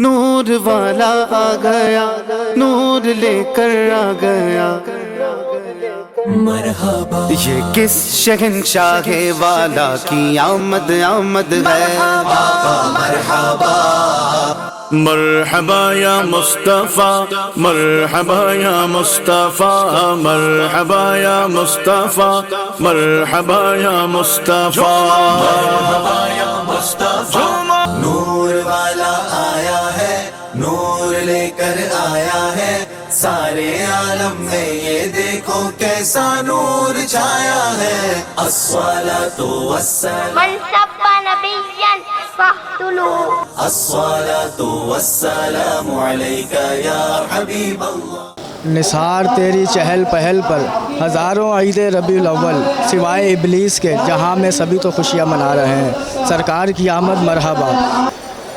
نور والا آ گیا، نور لے کر آ گیا، مرحبا یہ کس شہنشاہ والا کی آمد آمد ہے۔ مرحبا مرحبا یا مصطفیٰ، مرحبا یا مصطفیٰ، مرحبا یا مصطفیٰ، مرحبا یا مصطفیٰ، مرحبا یا مصطفیٰ، نور والا آیا ہے، نور لے کر آیا ہے، سارے عالم میں یہ دیکھو کیسا نور چھایا ہے۔ الصلاۃ والسلام من سب نبیا فاقتلوه، الصلاۃ والسلام علیک یا حبیب اللہ۔ نثار تیری چہل پہل پر ہزاروں عید ربیع الاول، سوائے ابلیس کے جہاں میں سبھی تو خوشیاں منا رہے ہیں، سرکار کی آمد مرحبا۔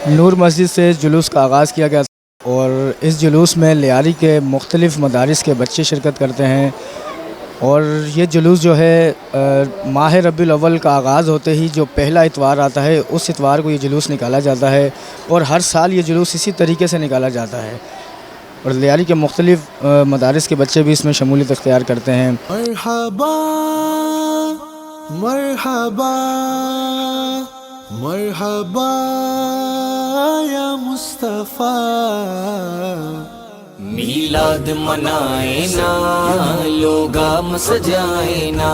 نور مسجد سے اس جلوس کا آغاز کیا گیا اور اس جلوس میں لیاری کے مختلف مدارس کے بچے شرکت کرتے ہیں، اور یہ جلوس جو ہے ماہ ربیع الاول کا آغاز ہوتے ہی جو پہلا اتوار آتا ہے اس اتوار کو یہ جلوس نکالا جاتا ہے، اور ہر سال یہ جلوس اسی طریقے سے نکالا جاتا ہے، اور لیاری کے مختلف مدارس کے بچے بھی اس میں شمولیت اختیار کرتے ہیں۔ مرحبا مرحبا مرحبا یا مصطفیٰ، میلاد منائے نا، لوگام سجائے نا،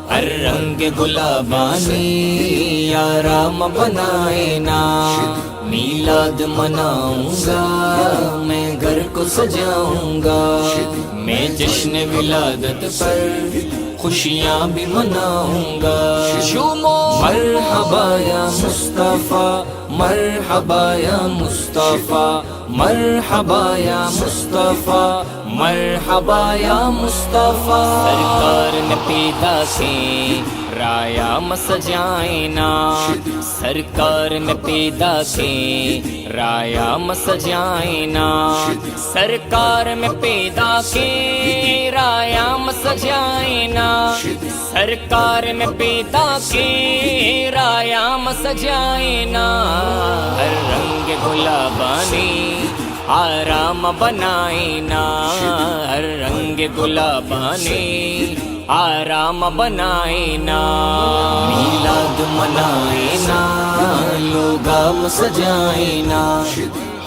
ہر رنگ گلابانی آرام بنائے نا، میلاد مناؤں گا میں گھر کو سجاؤں گا، میں جشن ولادت پر خوشیاں بھی مناؤں گا۔ مرحبا یا مصطفیٰ، مرحبا یا مصطفیٰ، مرحبا یا مصطفیٰ، مرحبا یا مصطفیٰ، سرکار نے پیدا کی رایا مسجائے نا، سرکار نے پیدا کی رایا مسجائے نا، سرکار میں پیدا کی رایا مسجائے نا، سرکار میں پیدا کی رایا مسجائے نا، ہر رنگ گلابانی آرام بنائے نا، ہر رنگ گلابانی آرام بنائے نا، میلاد منائے نا، لوگام سجائے نا،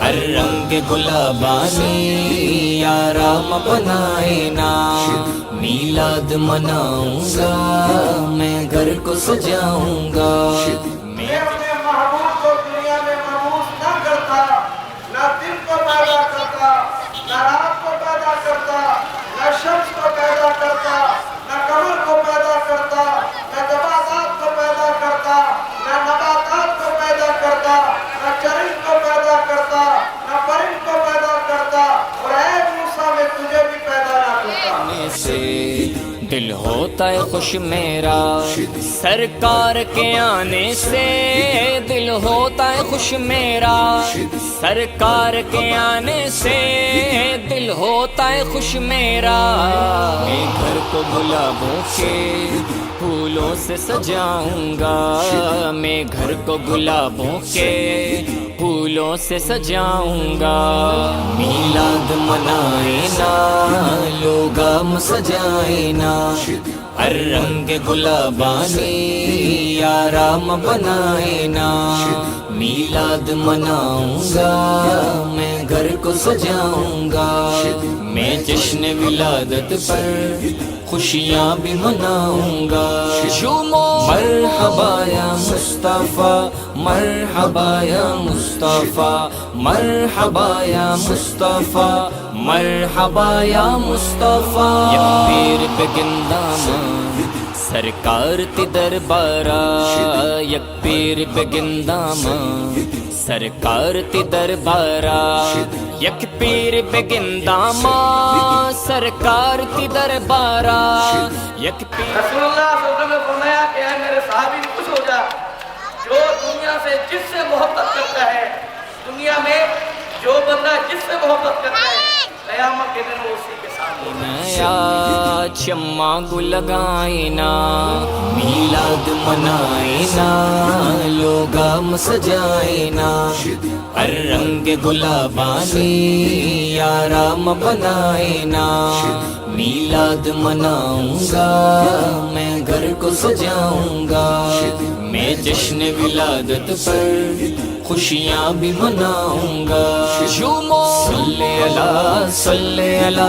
ہر رنگ گلابانی آرام بنائے نا، میلاد مناؤں گا میں گھر کو سجاؤں گا۔ میں اپنے محبوب کو دنیا میں مبعوث نہ کرتا، نہ دن کو پیدا کرتا، نہ رات کو پیدا کرتا، نہ شمس کو پیدا کرتا، نہ قمر کو پیدا کرتا، نہ جمادات کو پیدا کرتا، نہ نباتات کو پیدا کرتا، نہ چرند کو پیدا کرتا، نہ پرند کو پیدا کرتا، اور اے موسیٰ میں تجھے بھی پیدا نہ کرتا۔ سے دل ہوتا ہے خوش میرا، سرکار کے آنے سے دل ہوتا ہے خوش میرا، سرکار کے آنے سے دل ہوتا ہے خوش میرا، میں گھر کو گلابوں کے پھولوں سے سجاؤں گا، میں گھر کو گلابوں کے پھولوں سے سجاؤں گا، میلاد منائے نا، لوگام سجائے نا، ہر رنگ گلابانی آرام بنائے نا، میلاد مناؤں گا میں گھر کو سجاؤں گا، میں جشن ولادت پر خوشیاں بھی مناؤں گا۔ مرحبا یا مصطفیٰ، مرحبا یا مصطفیٰ، مرحبا یا مصطفیٰ، مرحبا یا مصطفیٰ، یک پیر پہ گنداما سرکار تی دربارا، یک پیر پہ گنداما سرکار تی دربارا، یک پیر پہ گنداما سرکار تی دربارا، یک پیر۔ رسول اللہ صلی اللہ علیہ وسلم نے فرمایا کہ اے میرے صحابی خوش ہو جا، جو دنیا سے جس سے محبت کرتا ہے، دنیا میں जो बंदा जिससे मोहब्बत करता है क़यामत के दिन वो उसी के साथ होता है। नया चम्मा गुल लगाइना, मीलाद मनाइना, लोगाम सजाइना, हर रंग गुलाबानी याराम बनाइना। मीलाद मनाऊंगा मैं घर को सजाऊंगा, मैं जश्न विलादत पर खुशियाँ भी मनाऊंगा। झूमो सल्ले अला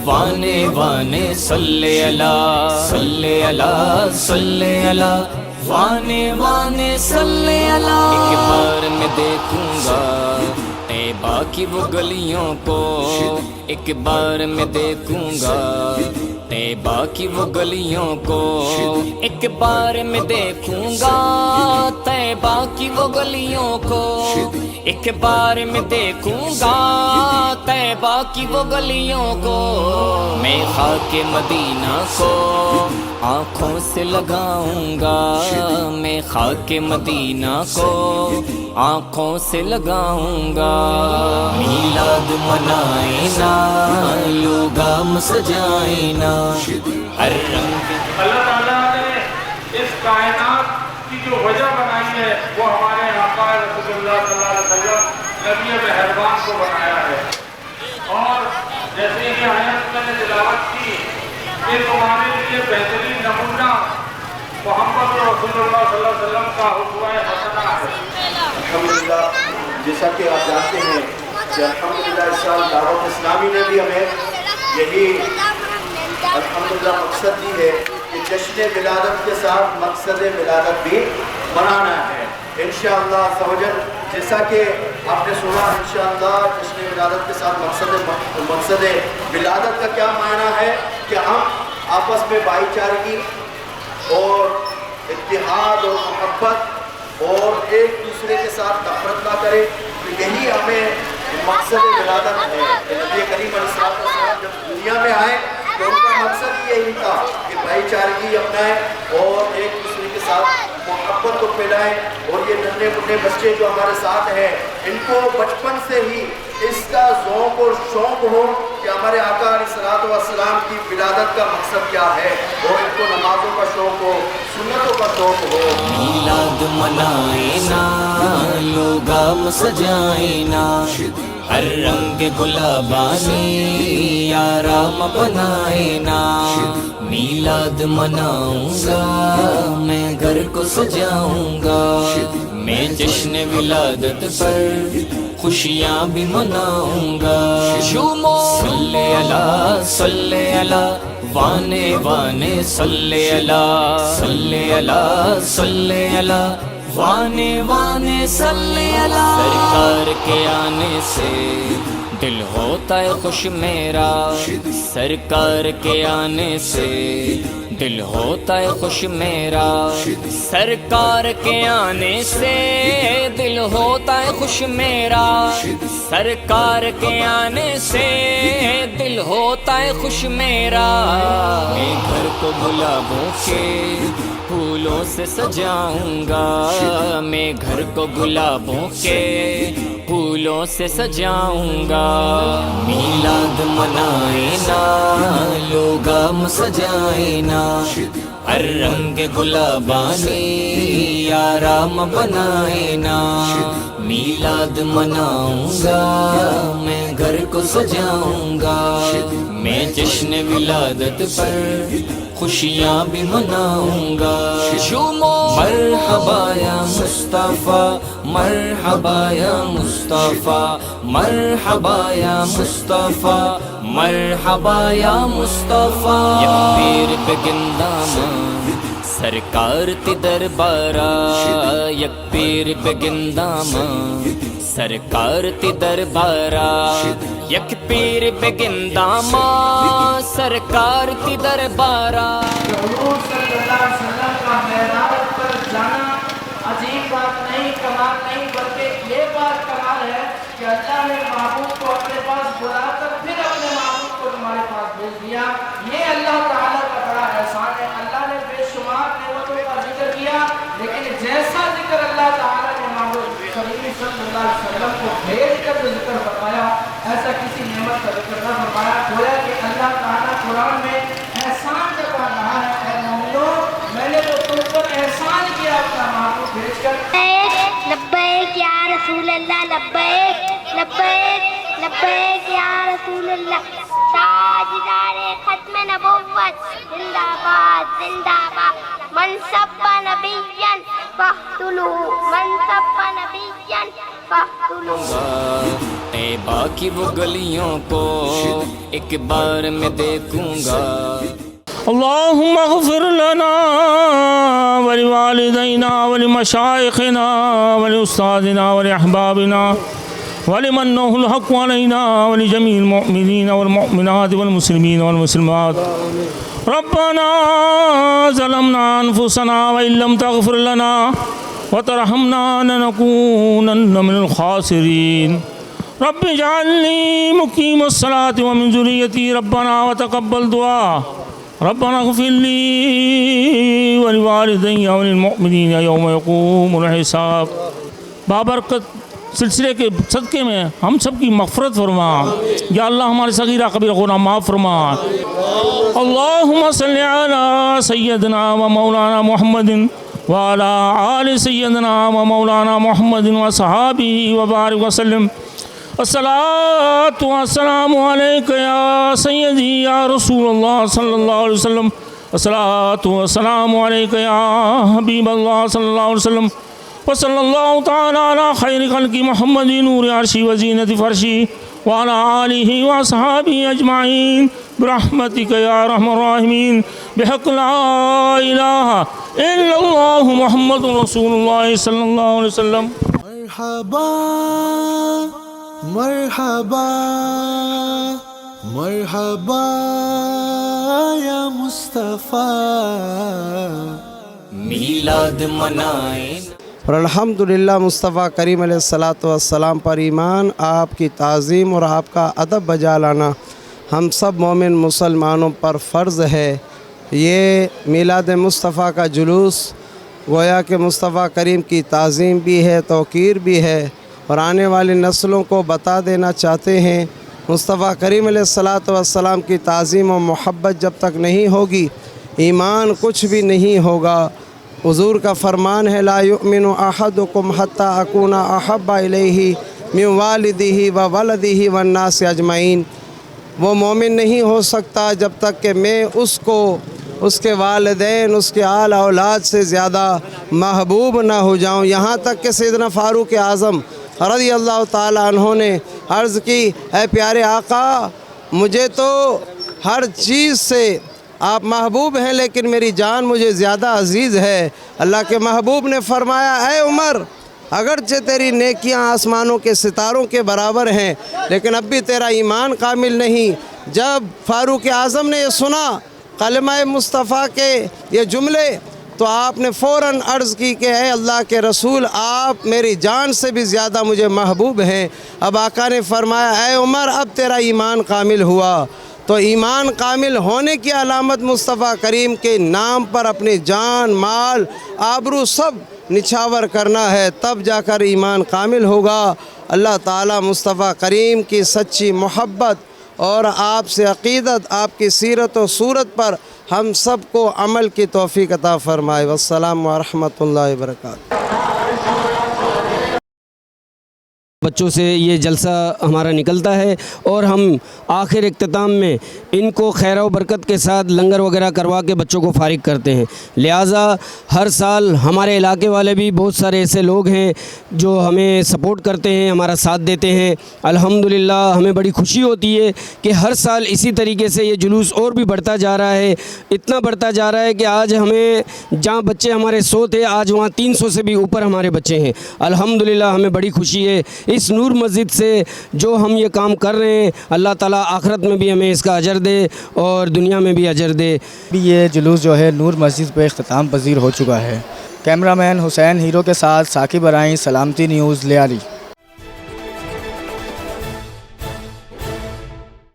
वाने वाने सल्ले अला वाने वाने सल्ले अला। एक बार मैं देखूंगा तैबा की वो गलियों को, एक बार मैं देखूंगा तैबा की वो गलियों को, एक बार मैं देखूंगा तैबा की वो गलियों को, एक बार मैं देखूंगा तैबा की वो गलियों को। मैं खाके मदीना को आँखों से लगाऊंगा, मैं खाके मदीना को आँखों से लगाऊंगा। मीलाद मनाइना, लोगाम सजाइना, हर रंग। अल्लाह ताला ने इस कायनात की जो वजह बनाई है वो हमारे आका रसूलुल्लाह सल्लल्लाहु अलैहि वसल्लम नबी मेहरबान को बनाया है। और जैसे ही आयत मैंने तिलावत की कि तुम्हारे लिए बेहतरीन नमूना मोहम्मद रसूलुल्लाह सल्लल्लाहु अलैहि वसल्लम का हुस्वा-ए हसना है। अल्हम्दुलिल्लाह, जैसा कि आप जानते हैं कि अल्हम्दुलिल्लाह इस साल दावत इस्लामी ने भी हमें यही अल्हम्दुलिल्लाह मकसद दी है कि जश्न विलादत के साथ मकसद विलादत भी मनाना है इंशाअल्लाह सवजल। जैसा कि आपने सुना इंशाअल्लाह जश्न विलादत के साथ मकसद विलादत का क्या मायना है कि हम आपस में भाईचारगी और इत्तेहाद और मोहब्बत और एक दूसरे के साथ नफरत ना करें। तो यही हमें मकसद विलादत है। नबी करीम अलैहिस्सलाम जब दुनिया में आए तो उनका मकसद यही था कि भाईचारगी अपनाएं और एक दूसरे के साथ मोहब्बत को फैलाएं। और ये नन्हे मुन्ने बच्चे जो हमारे साथ हैं इनको बचपन से ही इसका ज़ौक़ और शौक़ हो कि हमारे आका अलैहिस्सलातु वस्सलाम की विलादत का मकसद क्या है, और इनको नमाज़ों का शौक़ हो, सुन्नतों का शौक़ हो। मीलाद मनाइना, लोगाम सजाइना, हर रंग गुलाबानी याराम बनाइना। मीलाद मनाऊंगा मैं घर को सजाऊंगा, मैं जश्न विलादत पर खुशियाँ भी मनाऊंगा। झूमो सल्ले अला वाने वाने सल्ले अला वाने वाने सल्ले अला। सरकार के आने से दिल होता है खुश मेरा, सरकार के आने से दिल होता है खुश मेरा, सरकार के आने से दिल होता है खुश मेरा, सरकार के आने से दिल होता है खुश मेरा। मैं घर को गुलाबों के फूलों से सजाऊंगा, मैं घर को गुलाबों के फूलों से सजाऊंगा। मीलाद मनाइना, लोगाम सजाइना, हर रंग गुलाबानी याराम बनाइना। मीलाद मनाऊंगा मैं घर को सजाऊंगा, मैं जश्न विलादत पर खुशियाँ भी मनाऊंगा। झूमो मरहबा या मुस्तफ़ा, मरहबा या मुस्तफ़ा, मरहबा या मुस्तफ़ा, मरहबा या मुस्तफ़ा। यक पीर पे गिंदामा सरकार ती दरबारा, यक पीर पे गिंदामा सरकार ती दरबारा, यक पीर पे गिंदामा सरकार ती दरबारा। हुजूर सल्लल्लाहु अलैहि वसल्लम का मेराज पर जाना अजीब बात नहीं, कमाल नहीं, बल्कि ये बात कमाल है कि अल्लाह ने महबूब को अपने पास बुलाकर फिर अपने महबूब को तुम्हारे पास भेज दिया। ये अल्लाह ताला का बड़ा एहसान है। अल्लाह ने बेशुमार नेमतों का जिक्र किया, लेकिन जैसा जिक्र अल्लाह ताला ने महबूब करीम सल्लल्लाहु अलैहि वसल्लम को भेज कर जो जिक्र फरमाया गोया कि अल्लाह ताला कुरान में एहसान जता रहा है, ऐ मोमिनो मैंने तो तुम पर एहसान किया अपना महबूब भेजकर। लब्बैक या रसूल अल्लाह, लब्बैक लब्बैक लब्बैक या रसूल अल्लाह। ताजदारे खत्म नबुव्वत जिंदाबाद जिंदाबाद। मन सब्बा नबिय्यन फख्तुलुहु, मन सब्बा नबिय्यन फख्तुलुहु। तैबा की वो गलियों को एक बार में देखूंगा। अल्लाहुम्मा ग़फ़िर लना वलिवालिदैना वलिमशाइख़िना वलिउस्तादिना वलिअहबाबिना वलिमन नहुल हक़्क़ु अलैना वलिजमील मुअमिनीन वलमुअमिनात वलमुस्लिमीन वलमुस्लिमात। रब्बना ज़लमना अनफुसना व इल्लम तग़फ़िर लना व तरहमना लनकूनन्न मिनल ख़ासिरीन। रब्बि जअलनी मुक़ीमस्सलाति व मिन ज़ुर्रिय्यती रब्बना व तक़ब्बल दुआ। रब्बना इग़फ़िर ली व लिवालिदैया व लिलमुअमिनीन यौम यक़ूमुल हिसाब। बाबरकत सिलसिले के सदक़े में हम सब की मग़फ़िरत फरमा। या अल्लाह हमारे सगीरा कबीरा गुनाह माफ़ फरमा। अल्लाहुम्मा सल्लि अला सय्यदना व मौलाना मुहम्मदिन व अला आलि सय्यदना व मौलाना मुहम्मदिन व सहाबिही व बारिक व सल्लम। अस्सलातु वस्सलामु अलैका या सय्यदी या रसूलल्लाह सल्लल्लाहु अलैहि वसल्लम। अस्सलातु वस्सलामु अलैका या हबीबल्लाह सल्लल्लाहु अलैहि वसल्लम। व सल्लल्लाहु तआला अला खैरि खल्क़ि मुहम्मदिन नूरि अर्शी व ज़ीनति फ़र्शी व अला आलिहि व असहाबिहि अजमाइन बिरहमतिका या अरहमर राहिमीन बिहक़्क़ि ला इलाहा इल्लल्लाहु मुहम्मदुर रसूलुल्लाह सल्लल्लाहु अलैहि वसल्लम। मरहबा मरहबा मरहबा या मुस्तफ़ा। मीलाद मनाएं और अल्हम्दुलिल्लाह मुस्तफ़ा करीम अलैहिस्सलातु वस्सलाम पर ईमान, आपकी ताज़ीम और आपका अदब बजा लाना हम सब मोमिन मुसलमानों पर फ़र्ज़ है। ये मीलाद मुस्तफ़ा का जुलूस गोया कि मुस्तफ़ा करीम की ताज़ीम भी है, तौक़ीर भी है और आने वाली नस्लों को बता देना चाहते हैं मुस्तफ़ा करीम अलैहिस्सलातु वस्सलाम की ताज़ीम और मोहब्बत जब तक नहीं होगी ईमान कुछ भी नहीं होगा। हुज़ूर का फ़रमान है ला युमिनु अहदुकुम हत्ता अकूना अहब्बा इलैहि मिन वालिदिही व वलदिही वन्नास अजमईन। वो मोमिन नहीं हो सकता जब तक कि मैं उसको, उसके वालिदैन, उसके आल औलाद से ज़्यादा महबूब ना हो जाऊँ। यहाँ तक कि सैयदना फ़ारूक़ आज़म रज़ी अल्लाह ताला अन्हु ने अर्ज़ की, ऐ प्यारे आका मुझे तो हर चीज़ से आप महबूब हैं लेकिन मेरी जान मुझे ज़्यादा अज़ीज़ है। अल्लाह के महबूब ने फ़रमाया, ऐ उमर अगरचे तेरी नेकियां आसमानों के सितारों के बराबर हैं लेकिन अब भी तेरा ईमान कामिल नहीं। जब फ़ारूक़ आज़म ने ये सुना कलमा मुस्तफ़ा के ये जुमले तो आपने फ़ौरन अर्ज़ की कि ऐ अल्लाह के रसूल आप मेरी जान से भी ज़्यादा मुझे महबूब हैं। अब आका ने फ़रमाया, ऐ उमर अब तेरा ईमान कामिल हुआ। तो ईमान कामिल होने की अलामत मुस्तफ़ा करीम के नाम पर अपनी जान, माल, आबरू सब निछावर करना है, तब जाकर ईमान कामिल होगा। अल्लाह ताला मुस्तफ़ा करीम की सच्ची मोहब्बत और आपसे अक़ीदत, आपकी सीरत और सूरत पर हम सब को अमल की तौफ़ीक़ अता फ़रमाए। वस्सलामु व रहमतुल्लाहि व बरकातहू। बच्चों से ये जलसा हमारा निकलता है और हम आखिर इख्तिताम में इनको खैर व बरकत के साथ लंगर वगैरह करवा के बच्चों को फ़ारिग करते हैं। लिहाजा हर साल हमारे इलाके वाले भी बहुत सारे ऐसे लोग हैं जो हमें सपोर्ट करते हैं, हमारा साथ देते हैं। अल्हम्दुलिल्लाह हमें बड़ी खुशी होती है कि हर साल इसी तरीके से ये जुलूस और भी बढ़ता जा रहा है। इतना बढ़ता जा रहा है कि आज हमें जहाँ बच्चे हमारे 100 थे आज वहाँ 300 से भी ऊपर हमारे बच्चे हैं। अल्हम्दुलिल्लाह हमें बड़ी खुशी है। इस नूर मस्जिद से जो हम ये काम कर रहे हैं अल्लाह ताला आखिरत में भी हमें इसका अजर दे और दुनिया में भी अजर दे। ये जुलूस जो है नूर मस्जिद पे इख्तिताम पजीर हो चुका है। कैमरामैन हुसैन हीरो के साथ साकिब बराई, सलामती न्यूज़ लियारी।